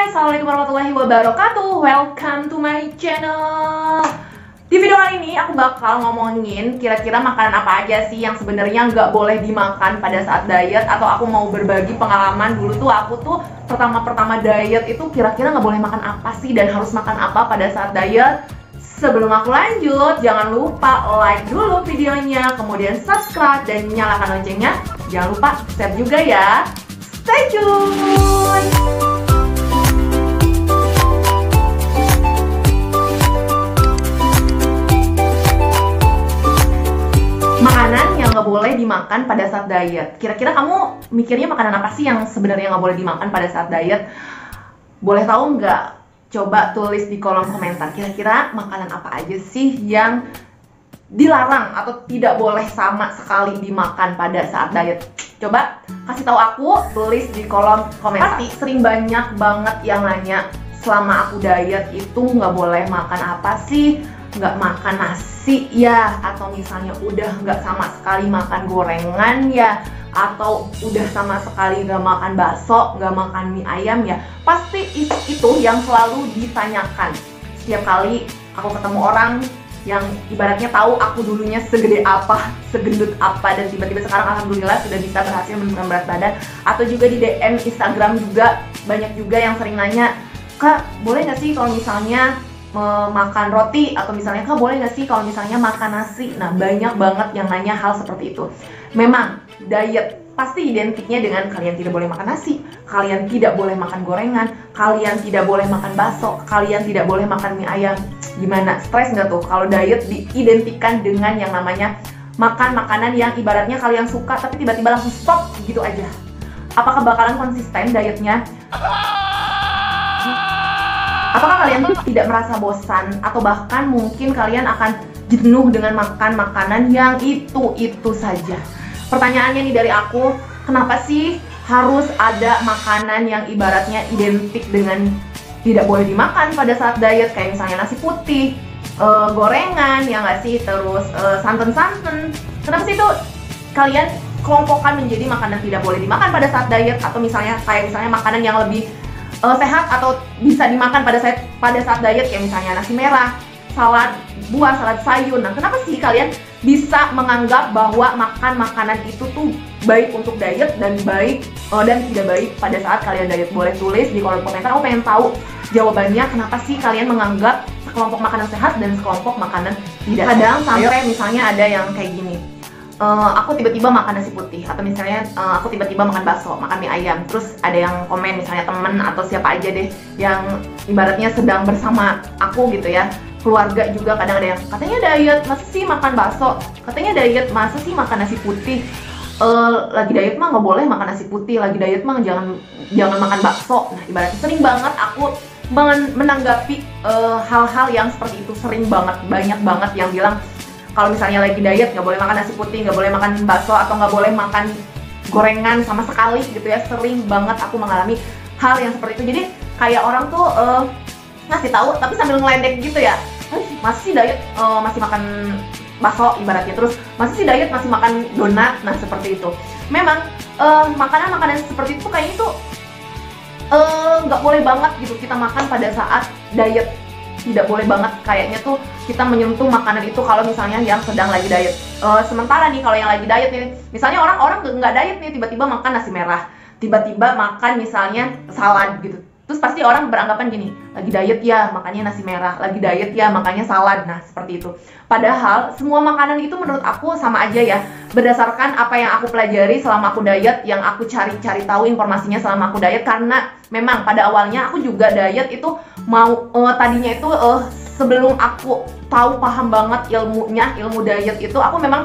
Assalamualaikum warahmatullahi wabarakatuh. Welcome to my channel. Di video kali ini aku bakal ngomongin kira-kira makanan apa aja sih yang sebenarnya nggak boleh dimakan pada saat diet. Atau aku mau berbagi pengalaman dulu tuh aku tuh pertama diet itu kira-kira nggak boleh makan apa sih dan harus makan apa pada saat diet. Sebelum aku lanjut, jangan lupa like dulu videonya, kemudian subscribe dan nyalakan loncengnya. Jangan lupa share juga ya. Stay tune! Makanan yang nggak boleh dimakan pada saat diet. Kira-kira kamu mikirnya makanan apa sih yang sebenarnya nggak boleh dimakan pada saat diet? Boleh tahu nggak? Coba tulis di kolom komentar. Kira-kira makanan apa aja sih yang dilarang atau tidak boleh sama sekali dimakan pada saat diet? Coba kasih tahu aku, tulis di kolom komentar. Pasti sering banyak banget yang nanya, selama aku diet itu nggak boleh makan apa sih? Nggak makan nasi ya, atau misalnya udah nggak sama sekali makan gorengan ya, atau udah sama sekali nggak makan bakso, nggak makan mie ayam ya. Pasti itu yang selalu ditanyakan setiap kali aku ketemu orang yang ibaratnya tahu aku dulunya segede apa, segendut apa, dan tiba-tiba sekarang alhamdulillah sudah bisa berhasil menurunkan berat badan. Atau juga di DM Instagram juga banyak juga yang sering nanya, Kak boleh nggak sih kalau misalnya makan roti, atau misalnya Kak boleh nggak sih kalau misalnya makan nasi. Nah banyak banget yang nanya hal seperti itu. Memang diet pasti identiknya dengan kalian tidak boleh makan nasi, kalian tidak boleh makan gorengan, kalian tidak boleh makan bakso, kalian tidak boleh makan mie ayam. Gimana? Stres nggak tuh kalau diet diidentikan dengan yang namanya makan makanan yang ibaratnya kalian suka tapi tiba-tiba langsung stop gitu aja? Apakah bakalan konsisten dietnya? Apakah kalian tuh tidak merasa bosan, atau bahkan mungkin kalian akan jenuh dengan makan makanan yang itu saja? Pertanyaannya nih dari aku, kenapa sih harus ada makanan yang ibaratnya identik dengan tidak boleh dimakan pada saat diet? Kayak misalnya nasi putih, gorengan, ya nggak sih? Terus santan-santan. Kenapa sih itu kalian kelompokkan menjadi makanan tidak boleh dimakan pada saat diet? Atau misalnya kayak misalnya makanan yang lebih sehat atau bisa dimakan pada saat diet, kayak misalnya nasi merah, salad buah, salad sayur. Nah kenapa sih kalian bisa menganggap bahwa makan makanan itu tuh baik untuk diet dan baik dan tidak baik pada saat kalian diet? Boleh tulis di kolom komentar, aku pengen tahu jawabannya. Kenapa sih kalian menganggap sekelompok makanan sehat dan sekelompok makanan tidak? Kadang sampai misalnya ada yang kayak gini, aku tiba-tiba makan nasi putih, atau misalnya aku tiba-tiba makan bakso, makan mie ayam. Terus ada yang komen, misalnya temen atau siapa aja deh yang ibaratnya sedang bersama aku gitu ya, keluarga juga. Kadang ada yang katanya diet, masa sih makan bakso? Katanya diet, masa sih makan nasi putih? Lagi diet mah nggak boleh makan nasi putih, lagi diet mah jangan makan bakso. Nah ibaratnya sering banget aku menanggapi hal-hal yang seperti itu. Sering banget, banyak banget yang bilang kalau misalnya lagi diet nggak boleh makan nasi putih, nggak boleh makan bakso, atau nggak boleh makan gorengan sama sekali gitu ya. Sering banget aku mengalami hal yang seperti itu. Jadi kayak orang tuh ngasih tahu tapi sambil ngeledek gitu ya. Masih sih diet masih makan bakso ibaratnya, terus masih sih diet masih makan donat. Nah seperti itu. Memang makanan-makanan seperti itu kayaknya tuh nggak boleh banget gitu kita makan pada saat diet. Tidak boleh banget kayaknya tuh kita menyentuh makanan itu kalau misalnya yang sedang lagi diet. Sementara nih kalau yang lagi diet nih, misalnya orang-orang nggak diet nih, tiba-tiba makan nasi merah, tiba-tiba makan misalnya salad gitu. Terus pasti orang beranggapan gini, lagi diet ya makanya nasi merah, lagi diet ya makanya salad. Nah seperti itu. Padahal semua makanan itu menurut aku sama aja ya. Berdasarkan apa yang aku pelajari selama aku diet, yang aku cari tahu informasinya selama aku diet. Karena memang pada awalnya aku juga diet itu tadinya itu sebelum aku paham banget ilmu diet itu, aku memang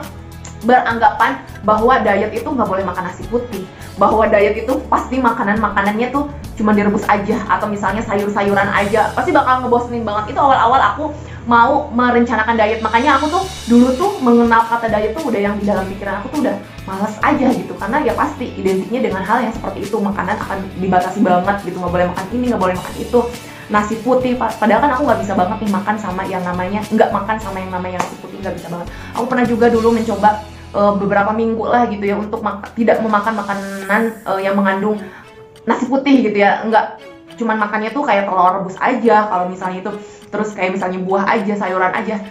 beranggapan bahwa diet itu nggak boleh makan nasi putih, bahwa diet itu pasti makanannya tuh cuma direbus aja, atau misalnya sayur-sayuran aja, pasti bakal ngebosenin banget. Itu awal-awal aku mau merencanakan diet. Makanya aku tuh dulu tuh mengenal kata diet tuh udah yang di dalam pikiran aku tuh udah males aja gitu, karena ya pasti identiknya dengan hal yang seperti itu. Makanan akan dibatasi banget gitu, nggak boleh makan ini, nggak boleh makan itu, nasi putih. Padahal kan aku nggak bisa banget nih makan sama yang namanya nggak makan sama yang namanya nasi putih, nggak bisa banget. Aku pernah juga dulu mencoba beberapa minggu lah gitu ya untuk tidak memakan makanan yang mengandung nasi putih gitu ya. cuman makannya tuh kayak telur rebus aja kalau misalnya itu, terus kayak misalnya buah aja, sayuran aja.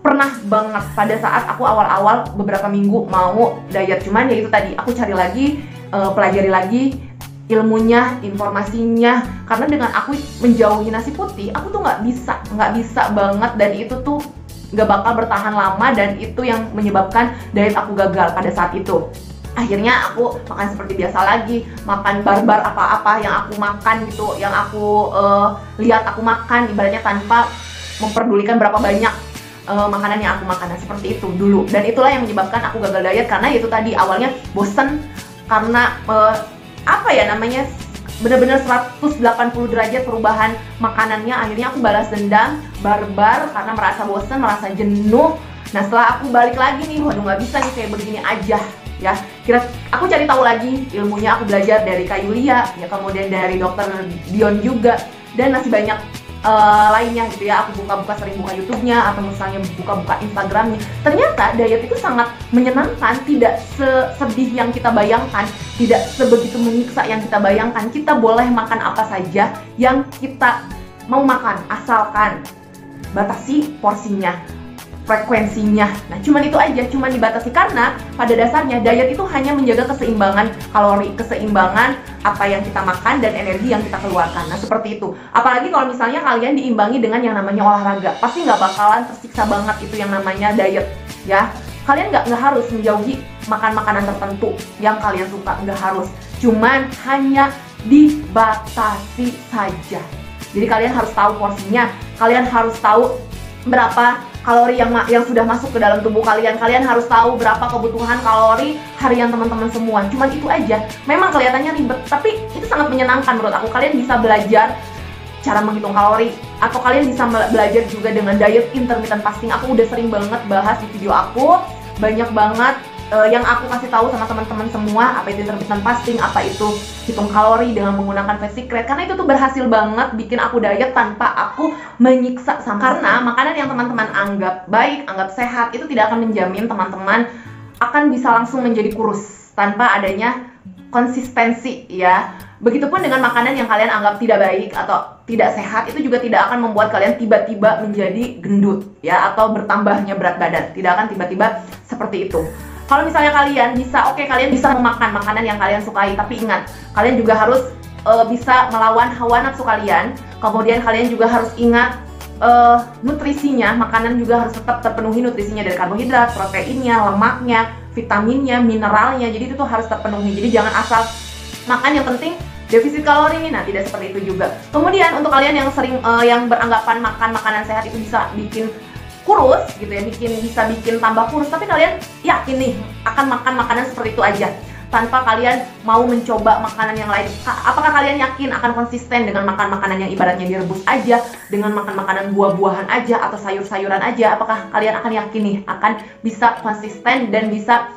Pernah banget pada saat aku awal-awal beberapa minggu mau diet, cuman ya itu tadi aku cari lagi, pelajari lagi ilmunya, informasinya, karena dengan aku menjauhi nasi putih, aku tuh nggak bisa banget, dan itu tuh nggak bakal bertahan lama, dan itu yang menyebabkan diet aku gagal pada saat itu. Akhirnya aku makan seperti biasa lagi, makan barbar apa-apa yang aku makan gitu, yang aku lihat aku makan, ibaratnya tanpa memperdulikan berapa banyak makanan yang aku makan. Nah, seperti itu dulu, dan itulah yang menyebabkan aku gagal diet, karena itu tadi awalnya bosen karena apa ya namanya, benar-benar 180 derajat perubahan makanannya. Akhirnya aku balas dendam, barbar, karena merasa bosen, merasa jenuh. Nah, setelah aku balik lagi nih, waduh nggak bisa nih kayak begini aja ya. Aku cari tahu lagi ilmunya, aku belajar dari Kak Yulia ya, kemudian dari Dokter Dion juga, dan masih banyak lainnya gitu ya. Aku sering buka YouTube-nya, atau misalnya buka Instagram-nya. Ternyata diet itu sangat menyenangkan, tidak sesedih yang kita bayangkan, tidak sebegitu menyiksa yang kita bayangkan. Kita boleh makan apa saja yang kita mau makan, asalkan batasi porsinya, frekuensinya. Nah, cuman itu aja, cuman dibatasi, karena pada dasarnya diet itu hanya menjaga keseimbangan kalori, keseimbangan apa yang kita makan dan energi yang kita keluarkan. Nah, seperti itu. Apalagi kalau misalnya kalian diimbangi dengan yang namanya olahraga, pasti nggak bakalan tersiksa banget itu yang namanya diet ya. Kalian nggak harus menjauhi makan makanan tertentu yang kalian suka, nggak harus, cuman hanya dibatasi saja. Jadi kalian harus tahu porsinya, kalian harus tahu berapa kalori yang sudah masuk ke dalam tubuh kalian. Kalian harus tahu berapa kebutuhan kalori harian teman-teman semua. Cuman itu aja. Memang kelihatannya ribet, tapi itu sangat menyenangkan menurut aku. Kalian bisa belajar cara menghitung kalori, atau kalian bisa belajar juga dengan diet intermittent fasting. Aku udah sering banget bahas di video aku, banyak banget yang aku kasih tahu sama teman-teman semua, apa itu intermittent fasting, apa itu hitung kalori dengan menggunakan Fast Secret, karena itu tuh berhasil banget bikin aku diet tanpa aku menyiksa karena makanan yang teman-teman anggap baik, anggap sehat, itu tidak akan menjamin teman-teman akan bisa langsung menjadi kurus tanpa adanya konsistensi ya. Begitupun dengan makanan yang kalian anggap tidak baik atau tidak sehat, itu juga tidak akan membuat kalian tiba-tiba menjadi gendut ya, atau bertambahnya berat badan. Tidak akan tiba-tiba seperti itu. Kalau misalnya kalian bisa, kalian bisa memakan makanan yang kalian sukai, tapi ingat, kalian juga harus bisa melawan hawa nafsu kalian. Kemudian kalian juga harus ingat nutrisinya, makanan juga harus tetap terpenuhi nutrisinya, dari karbohidrat, proteinnya, lemaknya, vitaminnya, mineralnya. Jadi itu tuh harus terpenuhi. Jadi jangan asal makan yang penting defisit kalori nih. Nah, tidak seperti itu juga. Kemudian untuk kalian yang sering yang beranggapan makan makanan sehat itu bisa bikin kurus gitu ya, bisa bikin tambah kurus, tapi kalian yakin nih akan makan makanan seperti itu aja tanpa kalian mau mencoba makanan yang lain? Apakah kalian yakin akan konsisten dengan makan makanan yang ibaratnya direbus aja, dengan makan makanan buah-buahan aja atau sayur-sayuran aja? Apakah kalian akan yakin nih akan bisa konsisten dan bisa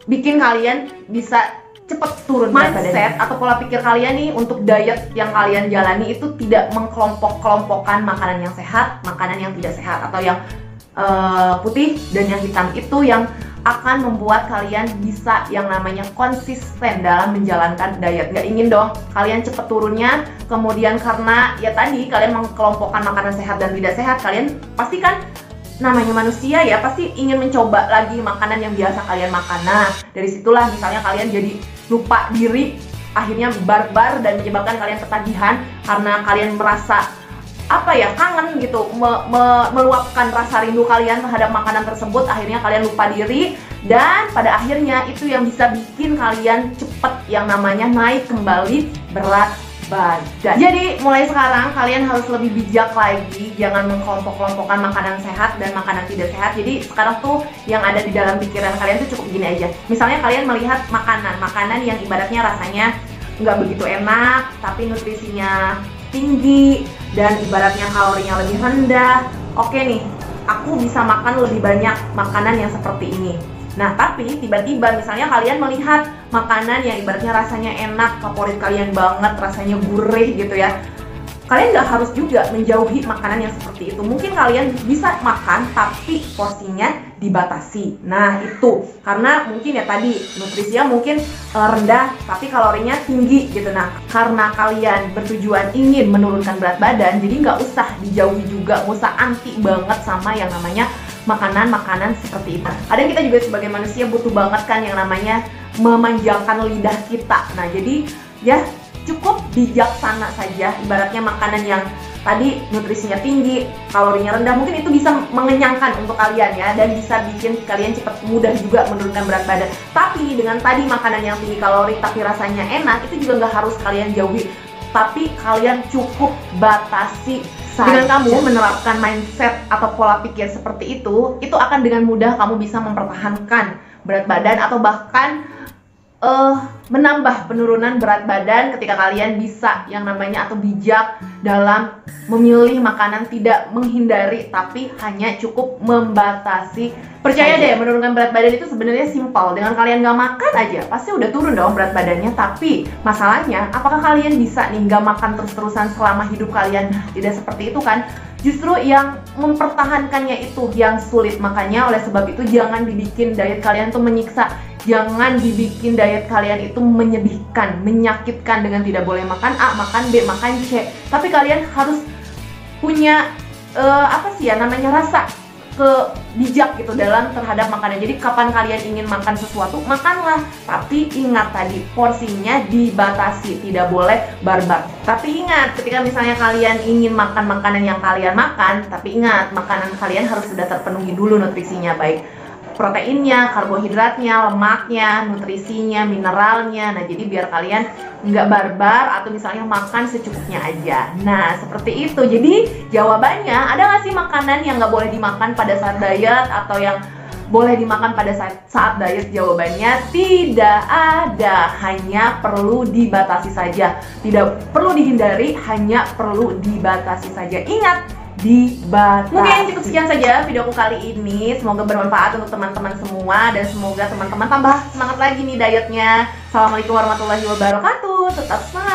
bikin kalian bisa cepet turun mindset atau pola pikir kalian nih untuk diet yang kalian jalani itu tidak mengkelompok-kelompokkan makanan yang sehat, makanan yang tidak sehat, atau yang putih dan yang hitam. Itu yang akan membuat kalian bisa yang namanya konsisten dalam menjalankan diet. Nggak ingin dong kalian cepet turunnya, kemudian karena ya tadi kalian mengkelompokkan makanan sehat dan tidak sehat, kalian pasti kan namanya manusia ya, pasti ingin mencoba lagi makanan yang biasa kalian makan. Nah, dari situlah misalnya kalian jadi lupa diri, akhirnya barbar, dan menyebabkan kalian ketagihan karena kalian merasa kangen gitu, meluapkan rasa rindu kalian terhadap makanan tersebut. Akhirnya kalian lupa diri, dan pada akhirnya itu yang bisa bikin kalian cepet yang namanya naik kembali berat badan. Jadi mulai sekarang kalian harus lebih bijak lagi, jangan mengkelompok-kelompokkan makanan sehat dan makanan tidak sehat. Jadi sekarang tuh yang ada di dalam pikiran kalian tuh cukup gini aja. Misalnya kalian melihat makanan yang ibaratnya rasanya nggak begitu enak, tapi nutrisinya tinggi dan ibaratnya kalorinya lebih rendah. Oke nih, aku bisa makan lebih banyak makanan yang seperti ini. Nah, tapi tiba-tiba misalnya kalian melihat makanan yang ibaratnya rasanya enak, favorit kalian banget, rasanya gurih gitu ya. kalian nggak harus juga menjauhi makanan yang seperti itu. Mungkin kalian bisa makan tapi porsinya dibatasi. Nah itu karena mungkin ya tadi nutrisinya mungkin rendah tapi kalorinya tinggi gitu. Nah karena kalian bertujuan ingin menurunkan berat badan, jadi nggak usah dijauhi juga, nggak usah anti banget sama yang namanya makanan-makanan seperti itu. Kadang kita juga sebagai manusia butuh banget kan yang namanya memanjakan lidah kita. Nah jadi ya cukup bijaksana saja, ibaratnya makanan yang tadi nutrisinya tinggi, kalorinya rendah, mungkin itu bisa mengenyangkan untuk kalian ya, dan bisa bikin kalian cepat mudah juga menurunkan berat badan. Tapi dengan tadi makanan yang tinggi kalori tapi rasanya enak, itu juga nggak harus kalian jauhi, tapi kalian cukup batasi saja. Dengan kamu menerapkan mindset atau pola pikir seperti itu akan dengan mudah kamu bisa mempertahankan berat badan atau bahkan menambah penurunan berat badan ketika kalian bisa yang namanya atau bijak dalam memilih makanan, tidak menghindari tapi hanya cukup membatasi. Percaya deh, menurunkan berat badan itu sebenarnya simpel. Dengan kalian gak makan aja pasti udah turun dong berat badannya. Tapi masalahnya, apakah kalian bisa nih gak makan terus-terusan selama hidup kalian? Tidak seperti itu kan. Justru yang mempertahankannya itu yang sulit. Makanya oleh sebab itu jangan dibikin diet kalian tuh menyiksa. Jangan dibikin diet kalian itu menyedihkan, menyakitkan dengan tidak boleh makan A, makan B, makan C. Tapi kalian harus punya namanya rasa bijak gitu dalam terhadap makanan. Jadi kapan kalian ingin makan sesuatu, makanlah. Tapi ingat tadi, porsinya dibatasi, tidak boleh barbar. Tapi ingat, ketika misalnya kalian ingin makan makanan yang kalian makan, tapi ingat, makanan kalian harus sudah terpenuhi dulu nutrisinya, baik proteinnya, karbohidratnya, lemaknya, nutrisinya, mineralnya. Nah jadi biar kalian nggak barbar atau misalnya makan secukupnya aja. Nah seperti itu. Jadi jawabannya, ada nggak sih makanan yang nggak boleh dimakan pada saat diet atau yang boleh dimakan pada saat diet? Jawabannya tidak ada, hanya perlu dibatasi saja. Tidak perlu dihindari, hanya perlu dibatasi saja. Ingat, dibatasi. Mungkin cukup sekian saja videoku kali ini. Semoga bermanfaat untuk teman-teman semua dan semoga teman-teman tambah semangat lagi nih dietnya. Assalamualaikum warahmatullahi wabarakatuh. Tetap semangat.